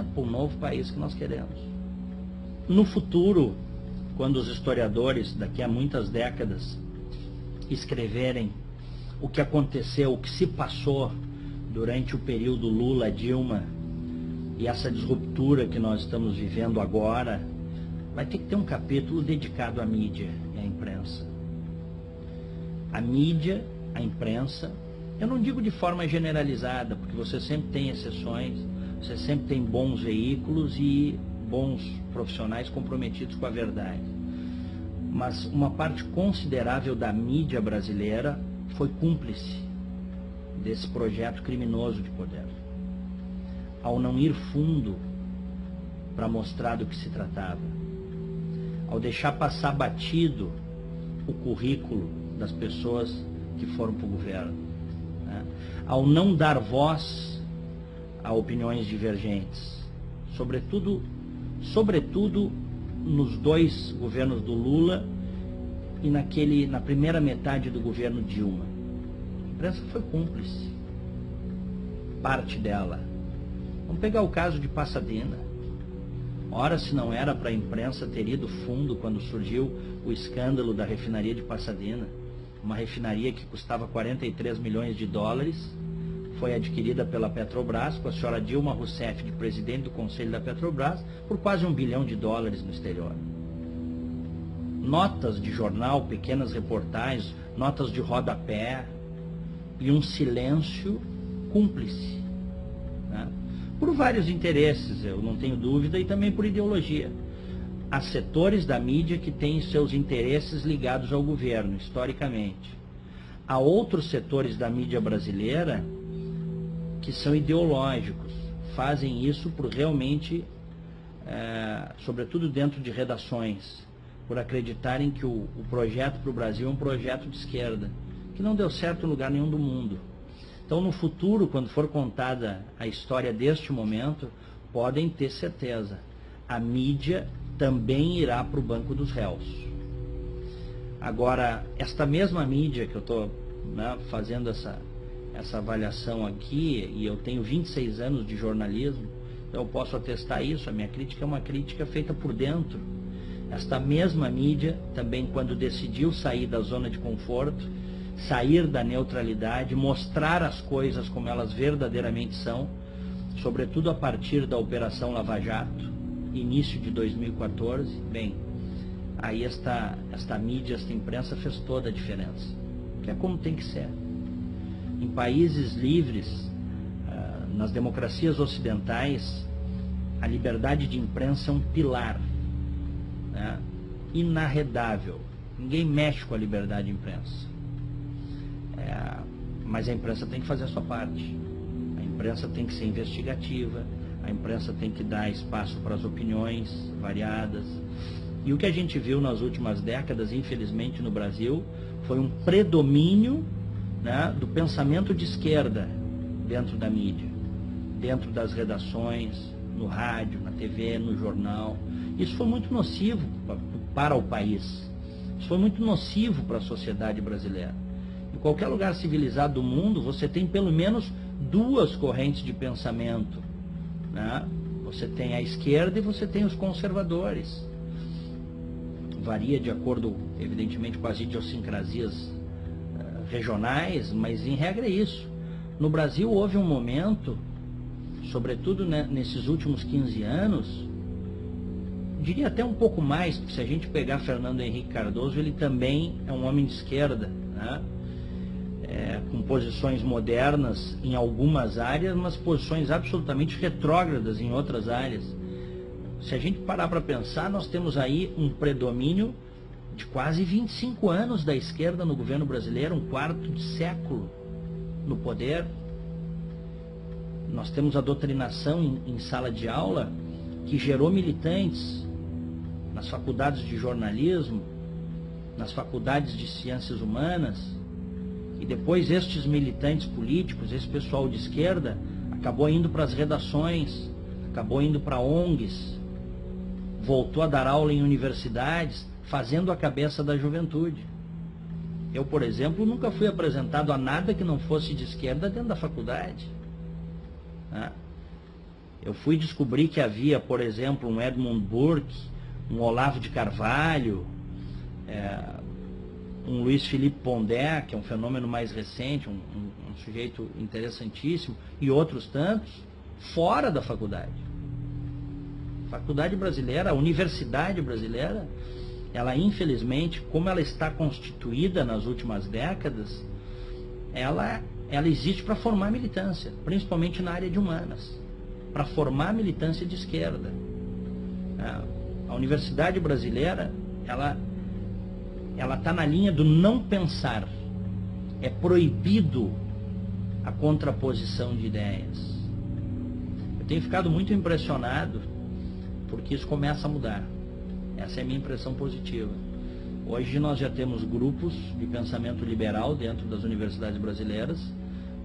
crescimento, para o novo país que nós queremos. No futuro, quando os historiadores, daqui a muitas décadas, escreverem o que aconteceu, o que se passou durante o período Lula-Dilma e essa disruptura que nós estamos vivendo agora, vai ter que ter um capítulo dedicado à mídia e à imprensa. A mídia, a imprensa, eu não digo de forma generalizada, porque você sempre tem exceções, você sempre tem bons veículos e bons profissionais comprometidos com a verdade. Mas uma parte considerável da mídia brasileira foi cúmplice desse projeto criminoso de poder. Ao não ir fundo para mostrar do que se tratava, ao deixar passar batido o currículo das pessoas que foram para o governo, né? Ao não dar voz a opiniões divergentes, sobretudo nos dois governos do Lula e na primeira metade do governo Dilma. A imprensa foi cúmplice, parte dela. Vamos pegar o caso de Passadena. Ora, se não era para a imprensa ter ido fundo quando surgiu o escândalo da refinaria de Passadena, uma refinaria que custava 43 milhões de dólares, foi adquirida pela Petrobras, com a senhora Dilma Rousseff de presidente do Conselho da Petrobras, por quase $1 bilhão no exterior. Notas de jornal, pequenas reportagens, notas de rodapé e um silêncio cúmplice, né? Por vários interesses, eu não tenho dúvida, e também por ideologia. Há setores da mídia que têm seus interesses ligados ao governo, historicamente. Há outros setores da mídia brasileira que são ideológicos, fazem isso por realmente, sobretudo dentro de redações, por acreditarem que o projeto para o Brasil é um projeto de esquerda, que não deu certo em lugar nenhum do mundo. Então, no futuro, quando for contada a história deste momento, podem ter certeza, a mídia também irá para o banco dos réus. Agora, esta mesma mídia que eu estou, né, fazendo essa avaliação aqui, e eu tenho 26 anos de jornalismo, então eu posso atestar isso, a minha crítica é uma crítica feita por dentro. Esta mesma mídia, também quando decidiu sair da zona de conforto, sair da neutralidade, mostrar as coisas como elas verdadeiramente são, sobretudo a partir da Operação Lava Jato, início de 2014, bem, aí esta mídia, esta imprensa fez toda a diferença, que é como tem que ser. Em países livres, nas democracias ocidentais, a liberdade de imprensa é um pilar, né, inarredável. Ninguém mexe com a liberdade de imprensa. Mas a imprensa tem que fazer a sua parte. A imprensa tem que ser investigativa, a imprensa tem que dar espaço para as opiniões variadas. E o que a gente viu nas últimas décadas, infelizmente no Brasil, foi um predomínio, né, do pensamento de esquerda dentro da mídia, dentro das redações, no rádio, na TV, no jornal. Isso foi muito nocivo para o país. Isso foi muito nocivo para a sociedade brasileira. Em qualquer lugar civilizado do mundo, você tem pelo menos duas correntes de pensamento, né? Você tem a esquerda e você tem os conservadores. Varia de acordo, evidentemente, com as idiosincrasias regionais, mas em regra é isso. No Brasil houve um momento, sobretudo, né, nesses últimos 15 anos, diria até um pouco mais, porque se a gente pegar Fernando Henrique Cardoso, ele também é um homem de esquerda, né? Com posições modernas em algumas áreas, mas posições absolutamente retrógradas em outras áreas. Se a gente parar para pensar, nós temos aí um predomínio de quase 25 anos da esquerda no governo brasileiro, um quarto de século no poder. Nós temos a doutrinação em sala de aula que gerou militantes nas faculdades de jornalismo, nas faculdades de ciências humanas, e depois estes militantes políticos, esse pessoal de esquerda, acabou indo para as redações, acabou indo para ONGs, voltou a dar aula em universidades, fazendo a cabeça da juventude. Eu, por exemplo, nunca fui apresentado a nada que não fosse de esquerda dentro da faculdade, né? Eu fui descobrir que havia, por exemplo, um Edmund Burke, um Olavo de Carvalho, um Luiz Felipe Pondé, que é um fenômeno mais recente, um sujeito interessantíssimo, e outros tantos, fora da faculdade. A faculdade brasileira, a universidade brasileira, ela infelizmente, como ela está constituída nas últimas décadas, ela existe para formar militância, principalmente na área de humanas, para formar militância de esquerda. A universidade brasileira, ela está na linha do não pensar. É proibido a contraposição de ideias. Eu tenho ficado muito impressionado porque isso começa a mudar. Essa é a minha impressão positiva. Hoje nós já temos grupos de pensamento liberal dentro das universidades brasileiras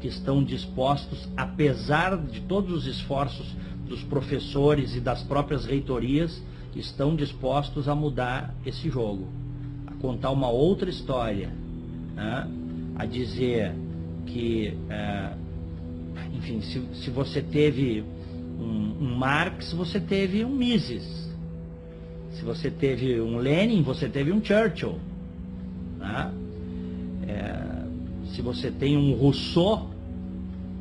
que estão dispostos, apesar de todos os esforços dos professores e das próprias reitorias, estão dispostos a mudar esse jogo, a contar uma outra história, né? A dizer que, enfim, se você teve um Marx, você teve um Mises. Se você teve um Lenin, você teve um Churchill. Né? Se você tem um Rousseau,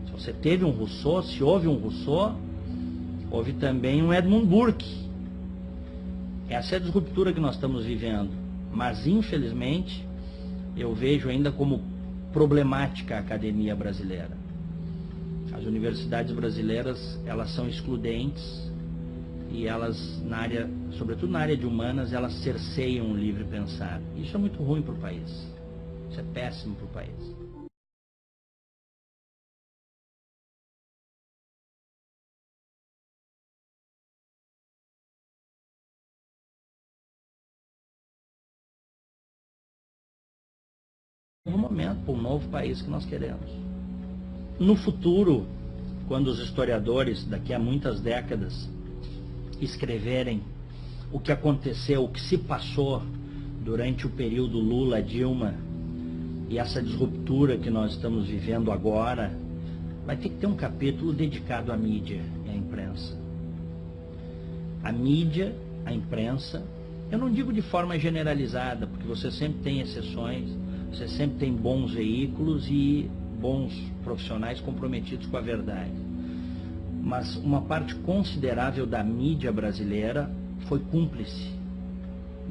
se você teve um Rousseau, se houve um Rousseau, houve também um Edmund Burke. Essa é a disruptura que nós estamos vivendo. Mas, infelizmente, eu vejo ainda como problemática a academia brasileira. As universidades brasileiras, elas são excludentes e elas, sobretudo na área de humanas, elas cerceiam o livre pensar. Isso é muito ruim para o país. Isso é péssimo para o país. Um momento para um novo país que nós queremos. No futuro, quando os historiadores, daqui a muitas décadas, escreverem o que aconteceu, o que se passou durante o período Lula-Dilma e essa disruptura que nós estamos vivendo agora, vai ter que ter um capítulo dedicado à mídia e à imprensa. A mídia, a imprensa, eu não digo de forma generalizada, porque você sempre tem exceções, você sempre tem bons veículos e bons profissionais comprometidos com a verdade. Mas uma parte considerável da mídia brasileira foi cúmplice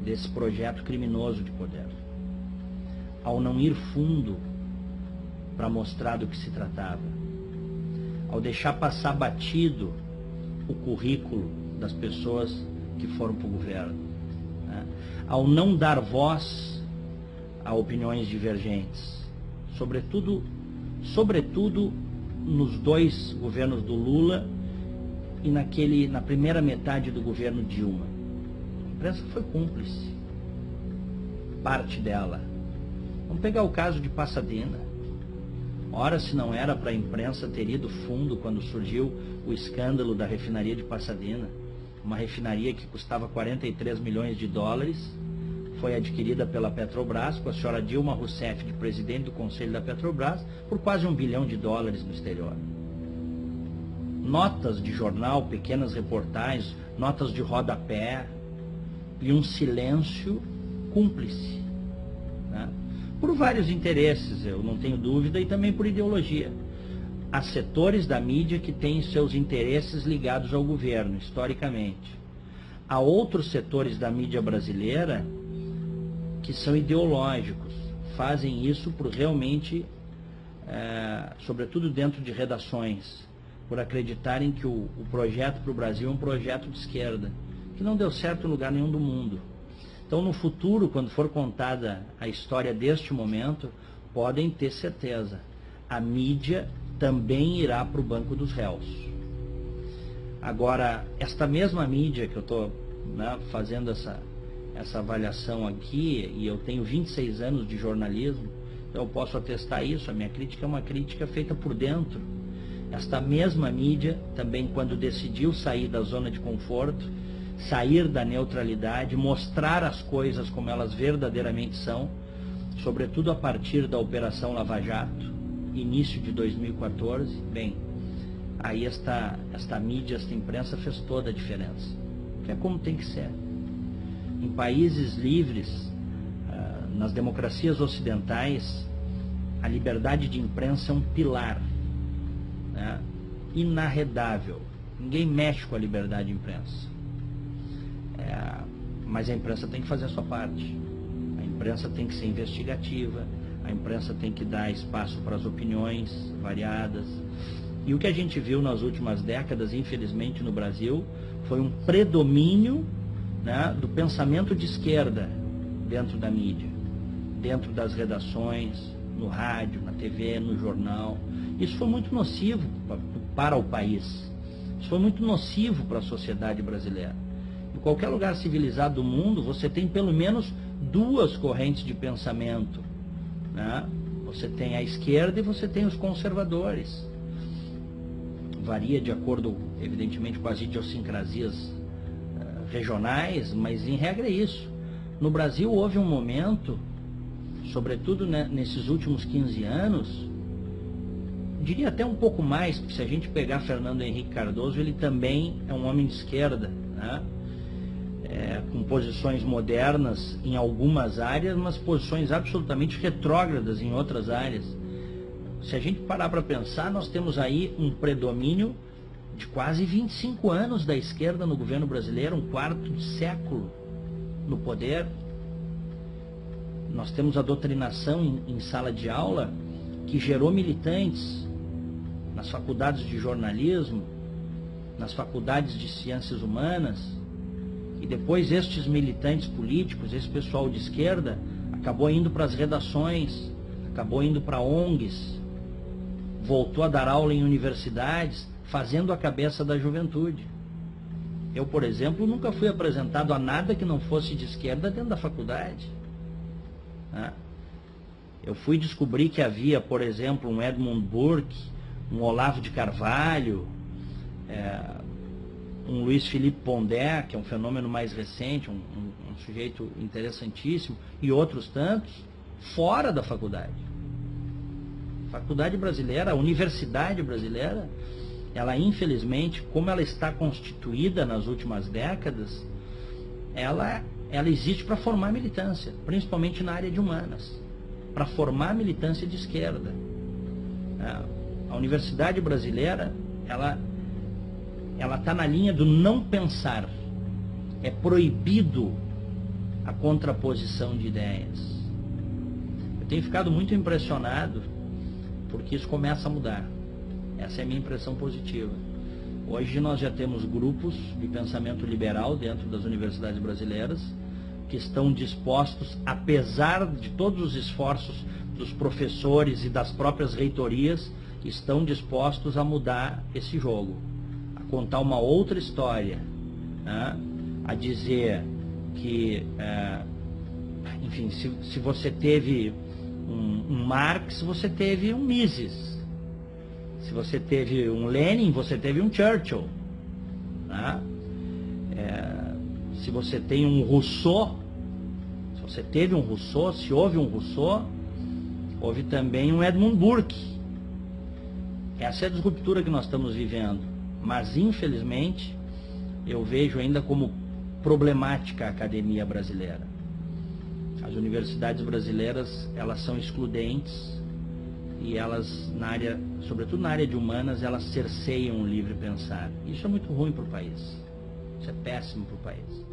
desse projeto criminoso de poder. Ao não ir fundo para mostrar do que se tratava, ao deixar passar batido o currículo das pessoas que foram para o governo, né? Ao não dar voz a opiniões divergentes, sobretudo nos dois governos do Lula e na primeira metade do governo Dilma. A imprensa foi cúmplice, parte dela. Vamos pegar o caso de Pasadena. Ora, se não era para a imprensa ter ido fundo quando surgiu o escândalo da refinaria de Pasadena, uma refinaria que custava 43 milhões de dólares, foi adquirida pela Petrobras, com a senhora Dilma Rousseff de presidente do Conselho da Petrobras, por quase $1 bilhão no exterior. Notas de jornal, pequenas reportagens, notas de rodapé e um silêncio cúmplice, né? Por vários interesses, eu não tenho dúvida, e também por ideologia. Há setores da mídia que têm seus interesses ligados ao governo, historicamente. Há outros setores da mídia brasileira que são ideológicos, fazem isso por realmente, sobretudo dentro de redações, por acreditarem que o projeto para o Brasil é um projeto de esquerda, que não deu certo em lugar nenhum do mundo. Então, no futuro, quando for contada a história deste momento, podem ter certeza, a mídia também irá para o banco dos réus. Agora, esta mesma mídia que eu estou fazendo essa avaliação aqui, e eu tenho 26 anos de jornalismo, então eu posso atestar isso, a minha crítica é uma crítica feita por dentro. Esta mesma mídia, também quando decidiu sair da zona de conforto, sair da neutralidade, mostrar as coisas como elas verdadeiramente são, sobretudo a partir da Operação Lava Jato, início de 2014, bem, aí esta mídia, esta imprensa fez toda a diferença. Que é como tem que ser. Em países livres, nas democracias ocidentais, a liberdade de imprensa é um pilar, né, inarredável. Ninguém mexe com a liberdade de imprensa. Mas a imprensa tem que fazer a sua parte. A imprensa tem que ser investigativa, a imprensa tem que dar espaço para as opiniões variadas. E o que a gente viu nas últimas décadas, infelizmente no Brasil, foi um predomínio, né, do pensamento de esquerda dentro da mídia, dentro das redações, no rádio, na TV, no jornal. Isso foi muito nocivo para o país. Isso foi muito nocivo para a sociedade brasileira. Em qualquer lugar civilizado do mundo, você tem pelo menos duas correntes de pensamento, né? Você tem a esquerda e você tem os conservadores. Varia de acordo, evidentemente, com as idiosincrasias regionais, mas em regra é isso. No Brasil houve um momento, sobretudo, né, nesses últimos 15 anos, diria até um pouco mais, porque se a gente pegar Fernando Henrique Cardoso, ele também é um homem de esquerda, né? Com posições modernas em algumas áreas, mas posições absolutamente retrógradas em outras áreas. Se a gente parar para pensar, nós temos aí um predomínio de quase 25 anos da esquerda no governo brasileiro, um quarto de século no poder. Nós temos a doutrinação em sala de aula que gerou militantes nas faculdades de jornalismo, nas faculdades de ciências humanas, e depois estes militantes políticos, esse pessoal de esquerda, acabou indo para as redações, acabou indo para ONGs, voltou a dar aula em universidades, fazendo a cabeça da juventude. Eu, por exemplo, nunca fui apresentado a nada que não fosse de esquerda dentro da faculdade. Eu fui descobrir que havia, por exemplo, um Edmund Burke, um Olavo de Carvalho, um Luiz Felipe Pondé, que é um fenômeno mais recente, um sujeito interessantíssimo, e outros tantos, fora da faculdade. A faculdade brasileira, a universidade brasileira, ela infelizmente, como ela está constituída nas últimas décadas, ela existe para formar militância, principalmente na área de humanas, para formar militância de esquerda. A universidade brasileira, ela está na linha do não pensar. É proibido a contraposição de ideias. Eu tenho ficado muito impressionado porque isso começa a mudar. Essa é a minha impressão positiva. Hoje nós já temos grupos de pensamento liberal dentro das universidades brasileiras que estão dispostos, apesar de todos os esforços dos professores e das próprias reitorias, estão dispostos a mudar esse jogo, a contar uma outra história, né? A dizer que, enfim, se você teve um Marx, você teve um Mises. Se você teve um Lenin, você teve um Churchill. Né? Se você tem um Rousseau, se você teve um Rousseau, se houve um Rousseau, houve também um Edmund Burke. Essa é a disruptura que nós estamos vivendo. Mas, infelizmente, eu vejo ainda como problemática a academia brasileira. As universidades brasileiras, elas são excludentes e elas, sobretudo na área de humanas, elas cerceiam o livre pensar. Isso é muito ruim para o país. Isso é péssimo para o país.